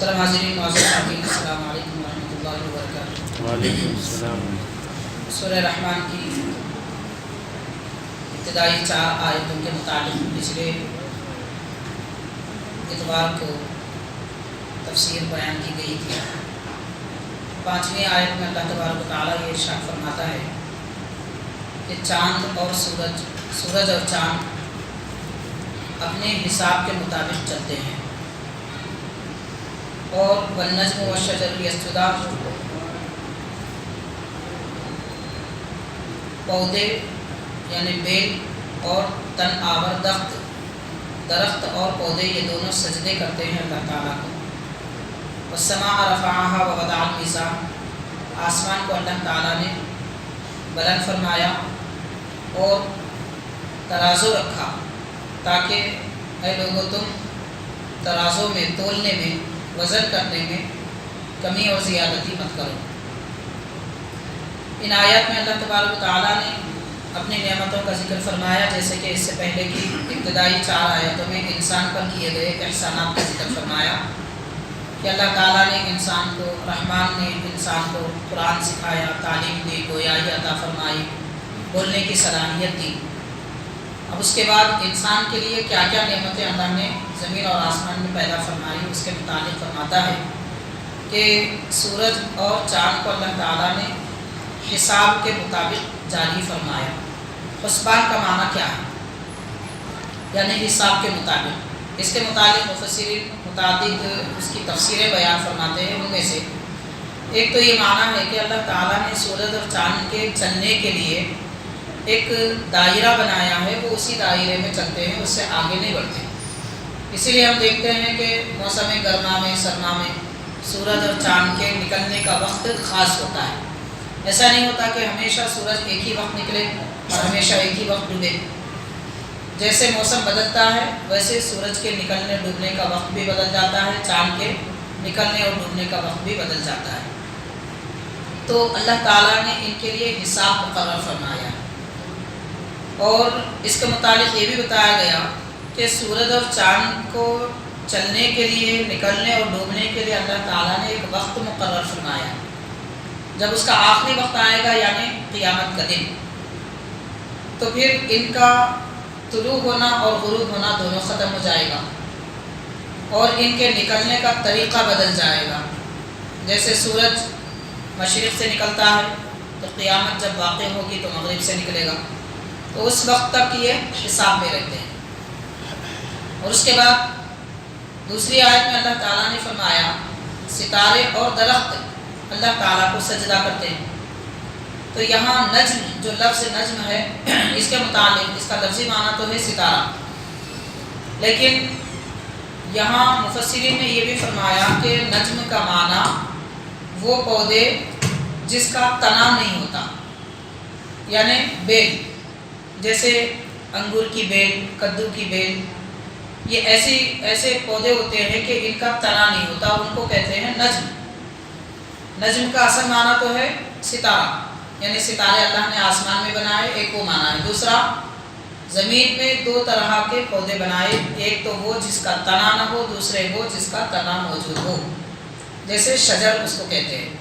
محترم حاضرین معزز سامعین، السلام علیکم ورحمۃ اللہ وبرکاتہ۔ وعلیکم السلام۔ سورہ رحمان کی ابتدائی 4 آیتوں کے متعلق پچھلے اتوار کو تفسیر بیان کی گئی تھی۔ 5ویں آیت میں اللہ تبارک و تعالیٰ یہ ارشاد فرماتا ہے کہ چاند اور سورج اور چاند اپنے حساب کے مطابق چلتے ہیں، اور والنجم والشجر یسجدان، پودے یعنی بیل اور تن آور درخت اور پودے یہ دونوں سجدے کرتے ہیں اللہ تعالیٰ کو۔ والسماء رفعها ووضع الميزان، آسمان کو اللہ تعالیٰ نے بلند فرمایا اور ترازو رکھا تاکہ اے لوگوں تم ترازو میں تولنے میں وزن کرنے میں کمی اور زیادتی مت کرو۔ ان آیات میں اللہ تبارک و تعالیٰ نے اپنی نعمتوں کا ذکر فرمایا، جیسے کہ اس سے پہلے کی ابتدائی 4 آیتوں میں انسان پر کیے گئے احسانات کا ذکر فرمایا کہ اللہ تعالیٰ نے انسان کو، رحمان نے انسان کو قرآن سکھایا، تعلیم دی، گویائی عطا فرمائی، بولنے کی صلاحیت دی۔ اب اس کے بعد انسان کے لیے کیا کیا نعمتیں اللہ نے زمین اور آسمان میں پیدا فرمائی، اس کے متعلق فرماتا ہے کہ سورج اور چاند کو اللہ تعالیٰ نے حساب کے مطابق جاری فرمایا۔ حسبان کا معنی کیا ہے؟ یعنی حساب کے مطابق۔ اس کے متعلق مفسرین متعدد اس کی تفسیریں بیان فرماتے ہیں۔ ان میں سے ایک تو یہ معنی ہے کہ اللہ تعالیٰ نے سورج اور چاند کے چلنے کے لیے ایک دائرہ بنایا ہے، وہ اسی دائرے میں چلتے ہیں، اس سے آگے نہیں بڑھتے۔ اسی لیے ہم دیکھتے ہیں کہ موسم گرما میں، سرما میں سورج اور چاند کے نکلنے کا وقت خاص ہوتا ہے۔ ایسا نہیں ہوتا کہ ہمیشہ سورج ایک ہی وقت نکلے اور ہمیشہ ایک ہی وقت ڈوبے۔ جیسے موسم بدلتا ہے ویسے سورج کے نکلنے ڈوبنے کا وقت بھی بدل جاتا ہے، چاند کے نکلنے اور ڈوبنے کا وقت بھی بدل جاتا ہے۔ تو اللہ تعالیٰ نے ان کے لیے حساب مقرر فرمایا ہے، اور اس کے متعلق یہ بھی بتایا گیا کہ سورج اور چاند کو چلنے کے لیے، نکلنے اور ڈوبنے کے لیے اللہ تعالیٰ نے ایک وقت مقرر فرمایا ہے۔ جب اس کا آخری وقت آئے گا یعنی قیامت کا دن، تو پھر ان کا طلوع ہونا اور غروب ہونا دونوں ختم ہو جائے گا، اور ان کے نکلنے کا طریقہ بدل جائے گا۔ جیسے سورج مشرق سے نکلتا ہے تو قیامت جب واقع ہوگی تو مغرب سے نکلے گا، تو اس وقت تک یہ حساب میں رہتے ہیں۔ اور اس کے بعد دوسری آیت میں اللہ تعالیٰ نے فرمایا ستارے اور درخت اللہ تعالیٰ کو سجدہ کرتے ہیں۔ تو یہاں نجم، جو لفظ نجم ہے، اس کے متعلق اس کا لفظی معنی تو ہے ستارہ، لیکن یہاں مفسرین نے یہ بھی فرمایا کہ نجم کا معنی وہ پودے جس کا تنا نہیں ہوتا، یعنی بیل، جیسے انگور کی بیل، کدو کی بیل، یہ ایسے پودے ہوتے ہیں کہ ان کا تنا نہیں ہوتا، ان کو کہتے ہیں نجم۔ نجم کا اصل معنی تو ہے ستارہ، یعنی ستارے اللہ نے آسمان میں بنائے، ایک وہ معنی ہے۔ دوسرا، زمین میں 2 طرح کے پودے بنائے، ایک تو وہ جس کا تنا نہ ہو، دوسرے وہ جس کا تنا موجود ہو، جیسے شجر اس کو کہتے ہیں۔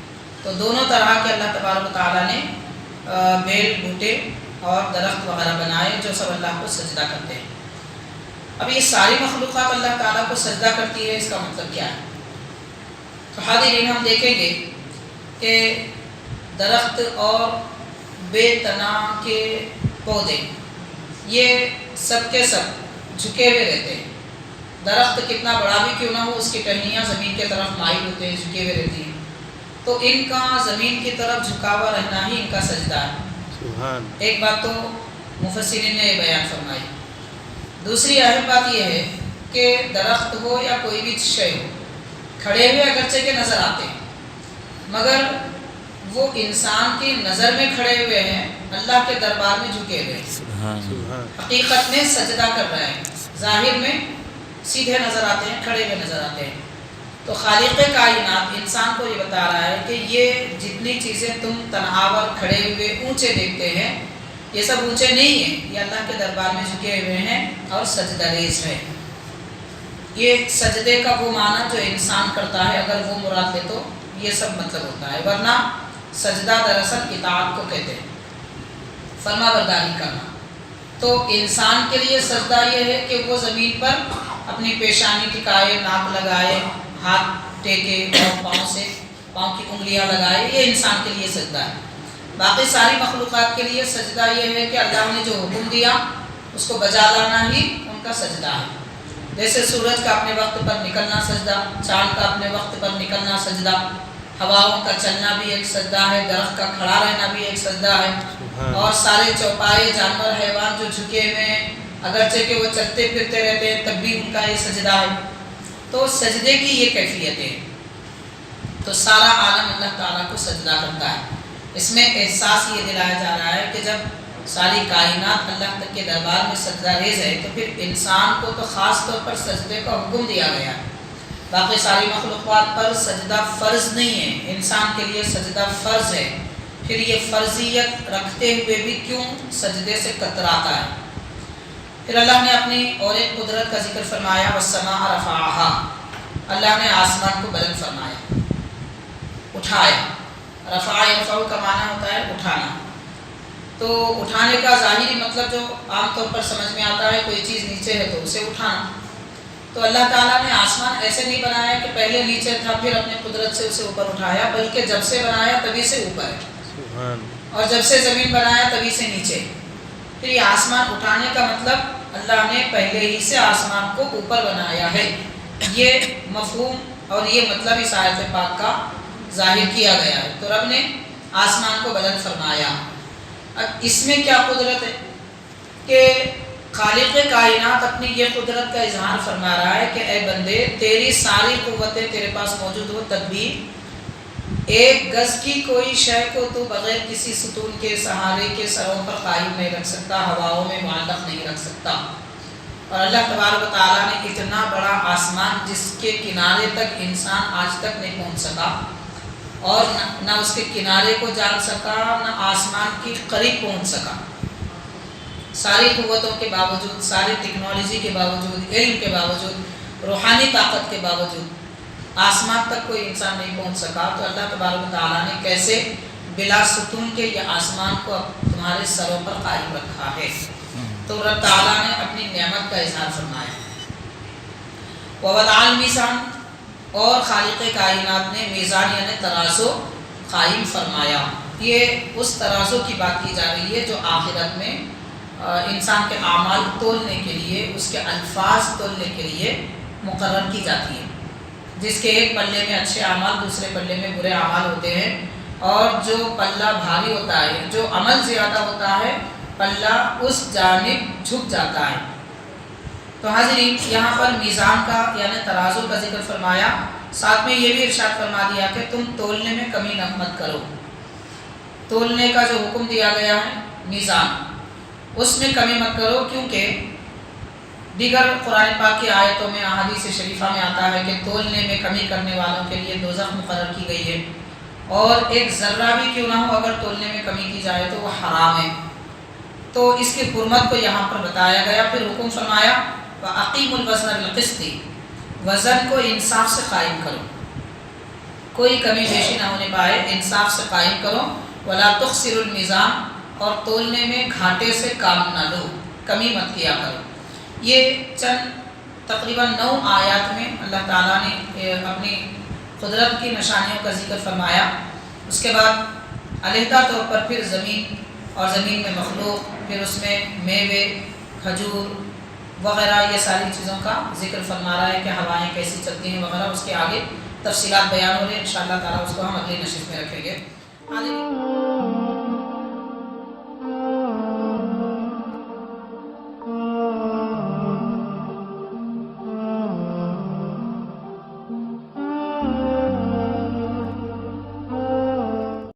تو دونوں طرح کے اللہ تبارک و تعالیٰ نے بیل، بوٹے اور درخت وغیرہ بنائے جو سب اللہ کو سجدہ کرتے ہیں۔ اب یہ ساری مخلوقات اللہ تعالیٰ کو سجدہ کرتی ہے، اس کا مطلب کیا ہے؟ تو حاضرین ہم دیکھیں گے کہ درخت اور بے تنا کے پودے یہ سب کے سب جھکے ہوئے رہتے ہیں۔ درخت کتنا بڑا بھی کیوں نہ ہو، اس کی ٹہنیاں زمین کی طرف مائل ہوتے ہیں، جھکے ہوئے رہتی ہیں، تو ان کا زمین کی طرف جھکا ہوا رہنا ہی ان کا سجدہ ہے۔ ایک بات تو مفسرین نے بیان فرمائی۔ دوسری اہم بات یہ ہے کہ درخت ہو یا کوئی بھی شے ہو، کھڑے ہوئے اگرچہ کے نظر آتے ہیں، مگر وہ انسان کی نظر میں کھڑے ہوئے ہیں، اللہ کے دربار میں جھکے ہوئے ہیں، حقیقت میں سجدہ کر رہے ہیں، ظاہر میں سیدھے نظر آتے ہیں، کھڑے ہوئے نظر آتے ہیں۔ تو خالق کائنات انسان کو یہ بتا رہا ہے کہ یہ جتنی چیزیں تم تنہاور کھڑے ہوئے اونچے دیکھتے ہیں، یہ سب اونچے نہیں ہیں، یہ اللہ کے دربار میں جھکے ہوئے ہیں اور سجدہ ریز ہیں۔ یہ سجدے کا وہ معنی جو انسان کرتا ہے، اگر وہ مراد لے تو یہ سب مطلب ہوتا ہے، ورنہ سجدہ دراصل اطاعت کو کہتے ہیں، فرما برداری کرنا۔ تو انسان کے لیے سجدہ یہ ہے کہ وہ زمین پر اپنی پیشانی ٹکائے، ناک لگائے، ہاتھ ٹیکے اور پاؤں کی انگلیاں لگائے، یہ انسان کے لیے سجدہ ہے۔ باقی ساری مخلوقات کے لیے سجدہ یہ ہے کہ اللہ نے جو حکم دیا اس کو بجا لانا ہی ان کا سجدہ ہے۔ جیسے سورج کا اپنے وقت پر نکلنا سجدہ، چاند کا اپنے وقت پر نکلنا سجدہ، ہواؤں کا چلنا بھی ایک سجدہ ہے، درخت کا کھڑا رہنا بھی ایک سجدہ ہے، اور سارے چوپائے جانور حیوان جو جھکے ہوئے ہیں اگرچہ کہ وہ چلتے پھرتے رہتے ہیں تب بھی ان کا یہ سجدہ ہے۔ تو سجدے کی یہ کیفیت ہے، تو سارا عالم اللہ تعالیٰ کو سجدہ کرتا ہے۔ اس میں احساس یہ دلایا جا رہا ہے کہ جب ساری کائنات اللہ تک کے دربار میں سجدہ ریز ہے تو پھر انسان کو تو خاص طور پر سجدے کا حکم دیا گیا ہے۔ باقی ساری مخلوقات پر سجدہ فرض نہیں ہے، انسان کے لیے سجدہ فرض ہے۔ پھر یہ فرضیت رکھتے ہوئے بھی کیوں سجدے سے کتراتا ہے؟ پھر اللہ نے اپنی اور ایک قدرت کا ذکر فرمایا، والسماء رفعها، اللہ نے آسمان کو بلند فرمایا، اٹھایا۔ رفع یرفع کا معنی ہوتا ہے اٹھانا، تو اٹھانے کا ظاہری مطلب جو عام طور پر سمجھ میں آتا ہے، کوئی چیز نیچے ہے تو اسے اٹھانا۔ تو اللہ تعالیٰ نے آسمان ایسے نہیں بنایا کہ پہلے نیچے تھا پھر اپنے قدرت سے اسے اوپر اٹھایا، بلکہ جب سے بنایا تبھی سے اوپر ہے، اور جب سے زمین بنایا تبھی سے نیچے۔ پھر یہ آسمان اٹھانے کا مطلب اللہ نے پہلے ہی سے آسمان کو اوپر بنایا ہے، یہ مفہوم اور یہ مطلب اس آیت پاک کا ظاہر کیا گیا ہے۔ تو رب نے آسمان کو بلند فرمایا۔ اب اس میں کیا قدرت ہے کہ خالق کائنات اپنی یہ قدرت کا اظہار فرما رہا ہے کہ اے بندے، تیری ساری قوتیں تیرے پاس موجود ہو، تب بھی ایک گز کی کوئی شے کو تو بغیر کسی ستون کے سہارے کے سروں پر قائم نہیں رکھ سکتا، ہواؤں میں معلق نہیں رکھ سکتا۔ اور اللہ تبارک و تعالیٰ نے اتنا بڑا آسمان جس کے کنارے تک انسان آج تک نہیں پہنچ سکا، اور نہ اس کے کنارے کو جان سکا، نہ آسمان کے قریب پہنچ سکا، ساری قوتوں کے باوجود، ساری ٹیکنالوجی کے باوجود، علم کے باوجود، روحانی طاقت کے باوجود آسمان تک کوئی انسان نہیں پہنچ سکا، تو اللہ تبارک و تعالیٰ نے کیسے بلا ستون کے یہ آسمان کو تمہارے سروں پر قائم رکھا ہے؟ تو رب تعالیٰ نے اپنی نعمت کا اظہار فرمایا۔ وَوَضَعَ الْمِيزَانَ، اور خالق کائنات نے میزان یعنی ترازو قائم فرمایا۔ یہ اس ترازو کی بات کی جا رہی ہے جو آخرت میں انسان کے اعمال تولنے کے لیے، اس کے الفاظ تولنے کے لیے مقرر کی جاتی ہے، جس کے ایک پلے میں اچھے اعمال، دوسرے پلے میں برے اعمال ہوتے ہیں، اور جو پلہ بھاری ہوتا ہے، جو عمل زیادہ ہوتا ہے، پلہ اس جانب جھک جاتا ہے۔ تو حاضرین، یہاں پر میزان کا یعنی ترازو کا ذکر فرمایا، ساتھ میں یہ بھی ارشاد فرما دیا کہ تم تولنے میں کمی نہ مت کرو۔ تولنے کا جو حکم دیا گیا ہے میزان، اس میں کمی مت کرو، کیونکہ دیگر قرآن پاک کی آیتوں میں، احادیث شریفہ میں آتا ہے کہ تولنے میں کمی کرنے والوں کے لیے دوزخ مقرر کی گئی ہے، اور ایک ذرہ بھی کیوں نہ ہو اگر تولنے میں کمی کی جائے تو وہ حرام ہے۔ تو اس کی حرمت کو یہاں پر بتایا گیا۔ پھر حکم فرمایا وَأَقِيمُوا الْوَزْنَ بِالْقِسْطِ، وزن کو انصاف سے قائم کرو، کوئی کمی بیشی نہ ہونے پائے، انصاف سے قائم کرو۔ وَلَا تُخْسِرُوا الْمِيزَانَ، اور تولنے میں گھاٹے سے کام نہ لو، کمی مت کیا کرو۔ یہ چند تقریباً 9 آیات میں اللہ تعالیٰ نے اپنی قدرت کی نشانیوں کا ذکر فرمایا۔ اس کے بعد علیحدہ طور پر پھر زمین اور زمین میں مخلوق، پھر اس میں میوے، کھجور وغیرہ، یہ ساری چیزوں کا ذکر فرما رہا ہے کہ ہوائیں کیسی چلتی ہیں وغیرہ۔ اس کے آگے تفصیلات بیان ہو رہے ہیں، انشاءاللہ تعالیٰ اس کو ہم اگلی نشست میں رکھیں گے۔